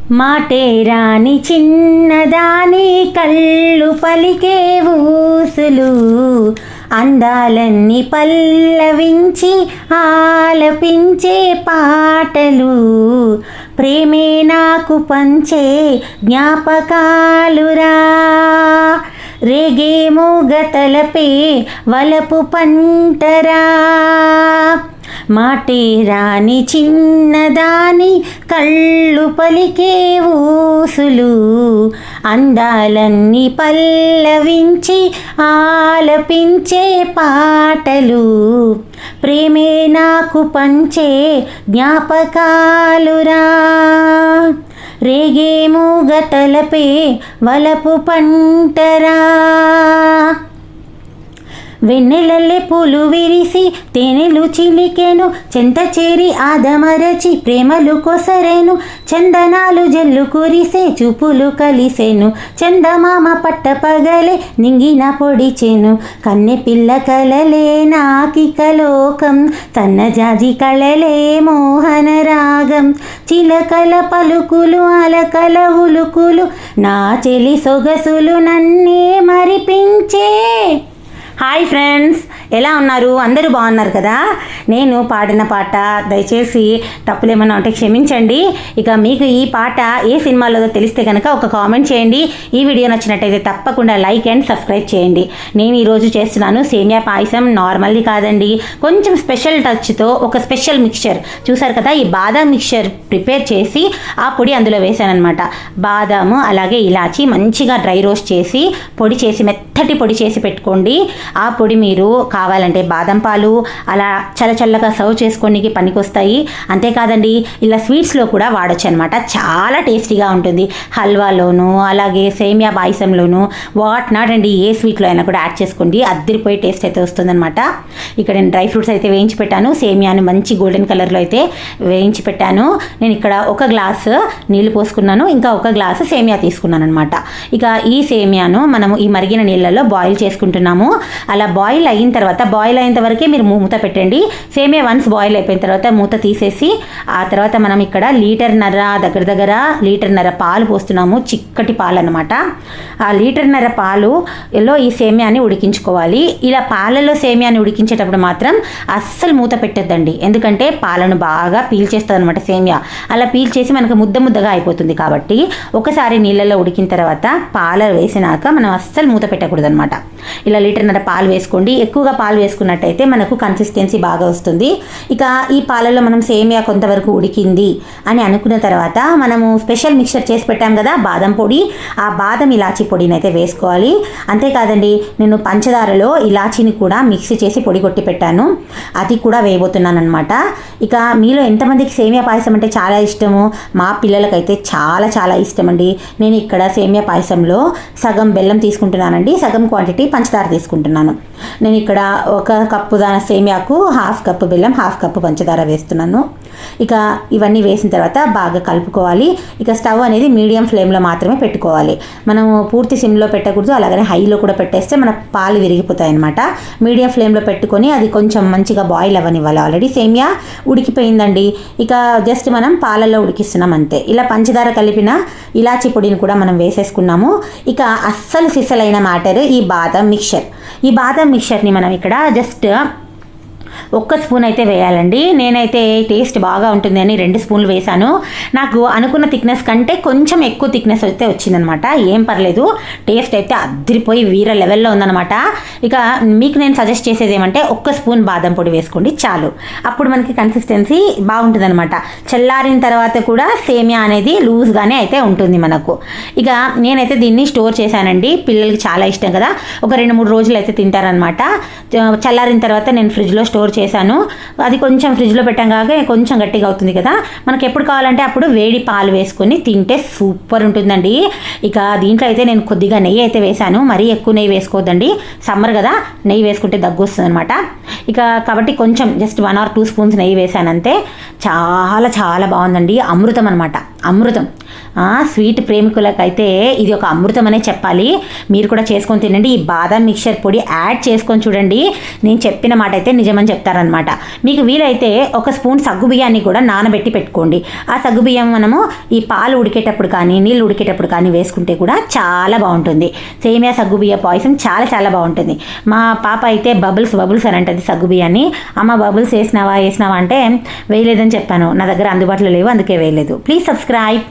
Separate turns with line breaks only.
మాటే రాని చిన్నదాని కళ్ళు పలికే ఊసులు అందాలన్నీ పల్లవించి ఆలపించే పాటలు ప్రేమే నాకు పంచే జ్ఞాపకాలురా రేగే మూగతలపే వలపు పంటరా మాటే రాని చిన్నదాని కళ్ళు పలికే ఊసులు అందాలన్నీ పల్లవించి ఆలపించే పాటలు ప్రేమే నాకు పంచే జ్ఞాపకాలురా రేగే మూగతలపే వలపు పంటరా వెన్నెలల్లే పూలు విరిసి తేనెలు చిలికెను చెంత చేరి ఆదమరచి ప్రేమలు కొసరేను చందనాలు జల్లు కురిసే చూపులు కలిసెను చందమామ పట్ట పగలే నింగిన పొడిచెను కన్నె పిల్ల కలలే నాకిక లోకం సన్నజాజి కళలే మోహన రాగం చిలకల పలుకులు అలకల ఉలుకులు నా చెలి సొగసులు నన్నే మరిపించే. హాయ్ ఫ్రెండ్స్, ఎలా ఉన్నారు? అందరూ బాగున్నారు కదా? నేను పాడిన పాట దయచేసి తప్పులు ఏమన్నా ఉంటే క్షమించండి. ఇక మీకు ఈ పాట ఏ సినిమాలో తెలిస్తే కనుక ఒక కామెంట్ చేయండి. ఈ వీడియో నచ్చినట్టయితే తప్పకుండా లైక్ అండ్ సబ్స్క్రైబ్ చేయండి. నేను ఈరోజు చేస్తున్నాను సేమియా పాయసం. నార్మల్ది కాదండి, కొంచెం స్పెషల్ టచ్తో ఒక స్పెషల్ మిక్చర్. చూసారు కదా, ఈ బాదాం మిక్చర్ ప్రిపేర్ చేసి ఆ పొడి అందులో వేసానమాట. బాదాము అలాగే ఇలాచి మంచిగా డ్రై రోస్ట్ చేసి పొడి చేసి మెత్తటి పొడి చేసి పెట్టుకోండి. ఆ పొడి మీరు కావాలంటే బాదం పాలు అలా చల్లచల్లగా సర్వ్ చేసుకోనికి పనికొస్తాయి. అంతేకాదండి, ఇలా స్వీట్స్లో కూడా వాడచ్చు అనమాట. చాలా టేస్టీగా ఉంటుంది. హల్వాలోను అలాగే సేమియా పాయసంలోను వాట్ నాట్ అండి, ఏ స్వీట్లో అయినా కూడా యాడ్ చేసుకోండి. అద్దరిపోయి టేస్ట్ అయితే వస్తుందన్నమాట. ఇక్కడ నేను డ్రై ఫ్రూట్స్ అయితే వేయించి పెట్టాను. సేమియాను మంచి గోల్డెన్ కలర్లో అయితే వేయించి పెట్టాను. నేను ఇక్కడ ఒక గ్లాసు నీళ్లు పోసుకున్నాను, ఇంకా ఒక గ్లాసు సేమియా తీసుకున్నాను అనమాట. ఇక ఈ సేమియాను మనము ఈ మరిగిన నీళ్ళలో బాయిల్ చేసుకుంటున్నాము. అలా బాయిల్ అయిన తర్వాత, బాయిల్ అయినంత వరకే మీరు మూత పెట్టండి. సేమియా వన్స్ బాయిల్ అయిపోయిన తర్వాత మూత తీసేసి ఆ తర్వాత మనం ఇక్కడ దగ్గర లీటర్న్నర పాలు పోస్తున్నాము. చిక్కటి పాలు అనమాట. ఆ లీటర్న్నర పాలులో ఈ సేమియాని ఉడికించుకోవాలి. ఇలా పాలలో సేమియాని ఉడికించేటప్పుడు మాత్రం అస్సలు మూత పెట్టద్దండి, ఎందుకంటే పాలను బాగా పీల్చేస్తుంది అనమాట సేమియా. అలా పీల్చేసి మనకు ముద్దగా అయిపోతుంది. కాబట్టి ఒకసారి నీళ్ళలో ఉడికిన తర్వాత పాలు వేసినాక మనం అస్సలు మూత పెట్టకూడదు అనమాట. ఇలా లీటర్న్నర పాలు వేసుకోండి. ఎక్కువగా పాలు వేసుకున్నట్టయితే మనకు కన్సిస్టెన్సీ బాగా వస్తుంది. ఇక ఈ పాలలో మనం సేమియా కొంతవరకు ఉడికింది అని అనుకున్న తర్వాత మనము స్పెషల్ మిక్చర్ చేసి పెట్టాం కదా బాదం పొడి, ఆ బాదం ఇలాచీ పొడిని అయితే వేసుకోవాలి. అంతేకాదండి, నేను పంచదారలో ఇలాచీని కూడా మిక్సీ చేసి పొడి కొట్టి పెట్టాను, అది కూడా వేయబోతున్నాను అనమాట. ఇక మీలో ఎంతమందికి సేమియా పాయసం అంటే చాలా ఇష్టము? మా పిల్లలకైతే చాలా చాలా ఇష్టం అండి. నేను ఇక్కడ సేమియా పాయసంలో సగం బెల్లం తీసుకుంటున్నానండి, సగం క్వాంటిటీ పంచదార తీసుకుంటున్నాను. నేను ఇక్కడ ఒక కప్పు సేమియాకు హాఫ్ కప్పు బెల్లం, హాఫ్ కప్పు పంచదార వేస్తున్నాను. ఇక ఇవన్నీ వేసిన తర్వాత బాగా కలుపుకోవాలి. ఇక స్టవ్ అనేది మీడియం ఫ్లేమ్లో మాత్రమే పెట్టుకోవాలి. మనము పూర్తి సిమ్లో పెట్టకూడదు, అలాగనే హైలో కూడా పెట్టేస్తే మన పాలు విరిగిపోతాయి అనమాట. మీడియం ఫ్లేమ్లో పెట్టుకొని అది కొంచెం మంచిగా బాయిల్ అవ్వనివ్వాలి. ఆల్రెడీ సేమియా ఉడికిపోయిందండి. ఇక జస్ట్ మనం పాలల్లో ఉడికిస్తున్నాం అంతే. ఇలా పంచదార కలిపిన ఇలాచీ పొడిని కూడా మనం వేసేసుకున్నాము. ఇక అస్సలు సిసలైన మ్యాటర్ ఈ బాదం మిక్చర్. ఈ బాదం మిక్చర్ని మనం ఇక్కడ జస్ట్ ఒక్క స్పూన్ అయితే వేయాలండి. నేనైతే టేస్ట్ బాగా ఉంటుంది అని 2 స్పూన్లు వేశాను. నాకు అనుకున్న థిక్నెస్ కంటే కొంచెం ఎక్కువ థిక్నెస్ అయితే వచ్చిందనమాట. ఏం పర్లేదు, టేస్ట్ అయితే అద్దరిపోయి వీర లెవెల్లో ఉందనమాట. ఇక మీకు నేను సజెస్ట్ చేసేది ఏమంటే ఒక్క స్పూన్ బాదం పొడి వేసుకోండి చాలు. అప్పుడు మనకి కన్సిస్టెన్సీ బాగుంటుంది అనమాట. చల్లారిన తర్వాత కూడా సేమియా అనేది లూజ్గానే అయితే ఉంటుంది మనకు. ఇక నేనైతే దీన్ని స్టోర్ చేశానండి. పిల్లలకి చాలా ఇష్టం కదా, ఒక 2-3 రోజులు అయితే తింటారనమాట. చల్లారిన తర్వాత నేను ఫ్రిడ్జ్లో స్టోర్ చేశాను. అది కొంచెం ఫ్రిడ్జ్లో పెట్టాం కాక కొంచెం గట్టిగా అవుతుంది కదా, మనకు ఎప్పుడు కావాలంటే అప్పుడు వేడి పాలు వేసుకొని తింటే సూపర్ ఉంటుందండి. ఇక దీంట్లో అయితే నేను కొద్దిగా నెయ్యి అయితే వేశాను. మరీ ఎక్కువ నెయ్యి వేసుకోవద్దండి, సమ్మర్ కదా, నెయ్యి వేసుకుంటే దగ్గు వస్తుంది అనమాట. ఇక కాబట్టి కొంచెం జస్ట్ 1 or 2 స్పూన్స్ నెయ్యి వేశాను అంతే. చాలా చాలా బాగుందండి, అమృతం అనమాట. అమృతం. స్వీట్ ప్రేమికులకైతే ఇది ఒక అమృతం అనే చెప్పాలి. మీరు కూడా చేసుకొని తినండి. ఈ బాదం మిక్చర్ పొడి యాడ్ చేసుకొని చూడండి. నేను చెప్పిన మాట అయితే నిజమని చెప్తారనమాట. మీకు వీలైతే ఒక స్పూన్ సగ్గుబియ్యాన్ని కూడా నానబెట్టి పెట్టుకోండి. ఆ సగ్గుబియ్యం మనము ఈ పాలు ఉడికేటప్పుడు కానీ నీళ్ళు ఉడికేటప్పుడు కానీ వేసుకుంటే కూడా చాలా బాగుంటుంది. సేమియా సగ్గుబియ్య పాయసం చాలా చాలా బాగుంటుంది. మా పాప అయితే బబుల్స్ అని అంటది సగ్గుబియ్యాన్ని. అమ్మ బబుల్స్ వేసినావా అంటే వేయలేదని చెప్పాను. నా దగ్గర అందుబాటులో లేవు, అందుకే వేయలేదు. Please subscribe.